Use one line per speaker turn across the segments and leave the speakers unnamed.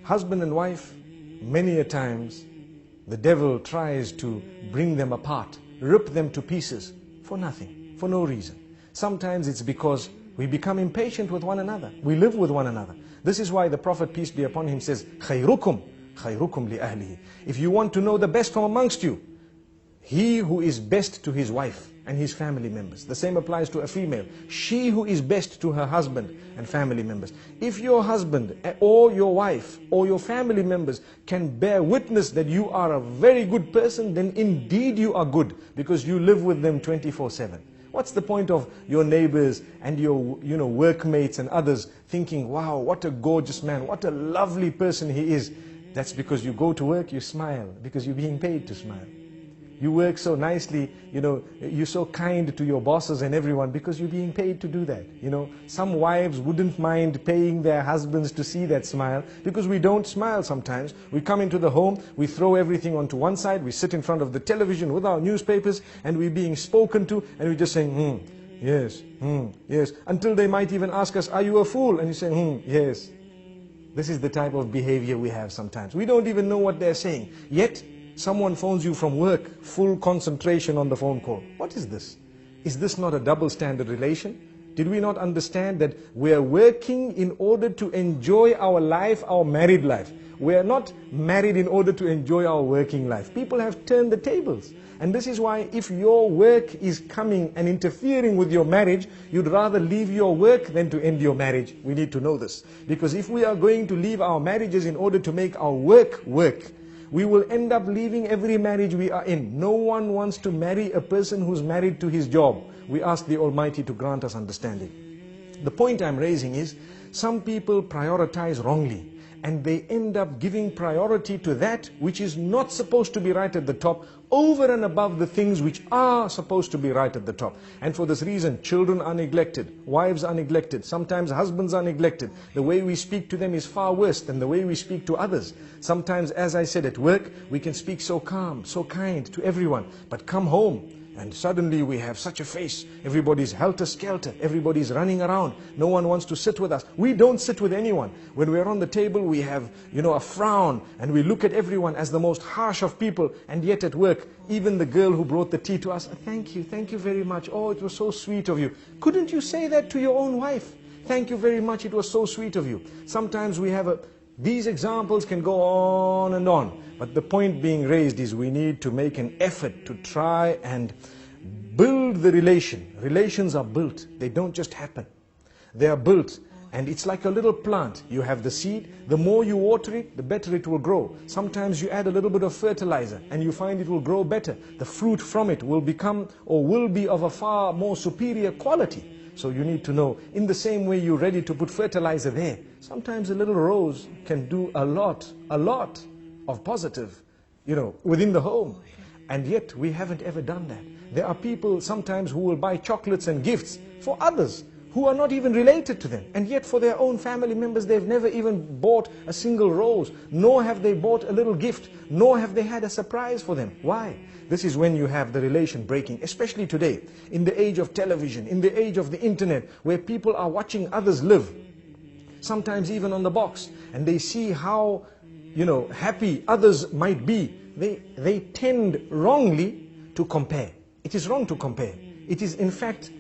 Husband and wife, many a times, the devil tries to bring them apart, rip them to pieces for nothing, for no reason. Sometimes it's because we become impatient with one another. We live with one another. This is why the Prophet, peace be upon him, says, خَيْرُكُمْ خَيْرُكُمْ لِأَهْلِهِ. If you want to know the best from amongst you, he who is best to his wife and his family members. The same applies to a female. She who is best to her husband and family members. If your husband or your wife or your family members can bear witness that you are a very good person, then indeed you are good, because you live with them 24/7. What's the point of your neighbors and your workmates and others thinking, wow, what a gorgeous man, what a lovely person he is? That's because you go to work, you smile, because you're being paid to smile. You work so nicely, you're so kind to your bosses and everyone because you're being paid to do that. Some wives wouldn't mind paying their husbands to see that smile, because we don't smile sometimes. We come into the home, we throw everything onto one side, we sit in front of the television with our newspapers, and we're being spoken to, and we're just saying, yes, yes, until they might even ask us, are you a fool? And you say, yes. This is the type of behavior we have sometimes. We don't even know what they're saying. Yet, someone phones you from work, full concentration on the phone call. What is this? Is this not a double standard relation? Did we not understand that we are working in order to enjoy our life, our married life? We are not married in order to enjoy our working life. People have turned the tables. And this is why if your work is coming and interfering with your marriage, you'd rather leave your work than to end your marriage. We need to know this. Because if we are going to leave our marriages in order to make our work work, we will end up leaving every marriage we are in. No one wants to marry a person who's married to his job. We ask the Almighty to grant us understanding. The point I'm raising is, some people prioritize wrongly, and they end up giving priority to that which is not supposed to be right at the top, over and above the things which are supposed to be right at the top. And for this reason, children are neglected, wives are neglected, sometimes husbands are neglected. The way we speak to them is far worse than the way we speak to others. Sometimes, as I said, at work, we can speak so calm, so kind to everyone, but come home, and suddenly we have such a face. Everybody's helter-skelter. Everybody's running around. No one wants to sit with us. We don't sit with anyone. When we're on the table, we have, a frown, and we look at everyone as the most harsh of people. And yet at work, even the girl who brought the tea to us, thank you very much. Oh, it was so sweet of you. Couldn't you say that to your own wife? Thank you very much, it was so sweet of you. Sometimes we have these examples can go on and on. But the point being raised is we need to make an effort to try and build the relation. Relations are built. They don't just happen. They are built. And it's like a little plant. You have the seed. The more you water it, the better it will grow. Sometimes you add a little bit of fertilizer and you find it will grow better. The fruit from it will become or will be of a far more superior quality. So you need to know, in the same way you're ready to put fertilizer there, sometimes a little rose can do a lot of positive, within the home. And yet we haven't ever done that. There are people sometimes who will buy chocolates and gifts for others who are not even related to them. And yet for their own family members, they've never even bought a single rose, nor have they bought a little gift, nor have they had a surprise for them. Why? This is when you have the relation breaking, especially today, in the age of television, in the age of the internet, where people are watching others live, sometimes even on the box, and they see how, happy others might be. They tend wrongly to compare. It is wrong to compare. It is in fact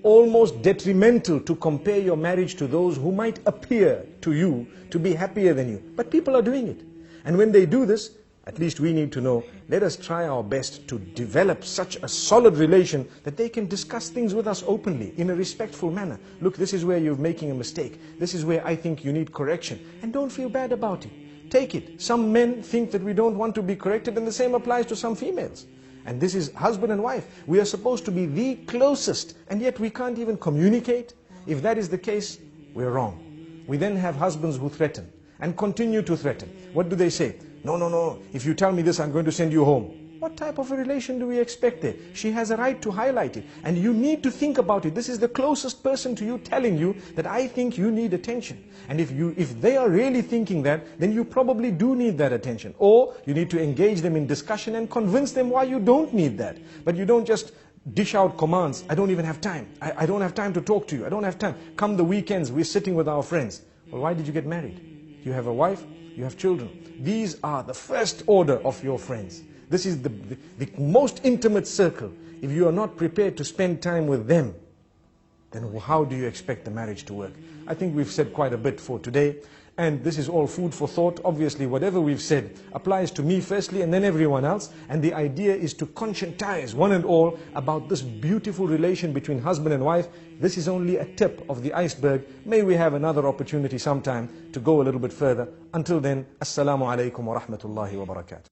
almost detrimental to compare your marriage to those who might appear to you to be happier than you. But people are doing it. And when they do this, at least we need to know, let us try our best to develop such a solid relation that they can discuss things with us openly, in a respectful manner. Look, this is where you're making a mistake. This is where I think you need correction. And don't feel bad about it. Take it. Some men think that we don't want to be corrected, and the same applies to some females. And this is husband and wife. We are supposed to be the closest, and yet we can't even communicate. If that is the case, we're wrong. We then have husbands who threaten and continue to threaten. What do they say? No, if you tell me this, I'm going to send you home. What type of a relation do we expect there? She has a right to highlight it. And you need to think about it. This is the closest person to you telling you that I think you need attention. And if they are really thinking that, then you probably do need that attention. Or you need to engage them in discussion and convince them why you don't need that. But you don't just dish out commands. I don't even have time. I don't have time to talk to you. I don't have time. Come the weekends, we're sitting with our friends. Well, why did you get married? You have a wife, you have children. These are the first order of your friends. This is the most intimate circle. If you are not prepared to spend time with them, then how do you expect the marriage to work? I think we've said quite a bit for today, and this is all food for thought. Obviously, whatever we've said applies to me firstly and then everyone else, and the idea is to conscientize one and all about this beautiful relation between husband and wife. This is only a tip of the iceberg. May we have another opportunity sometime to go a little bit further. Until then, Assalamu alaikum wa rahmatullahi wa barakatuh.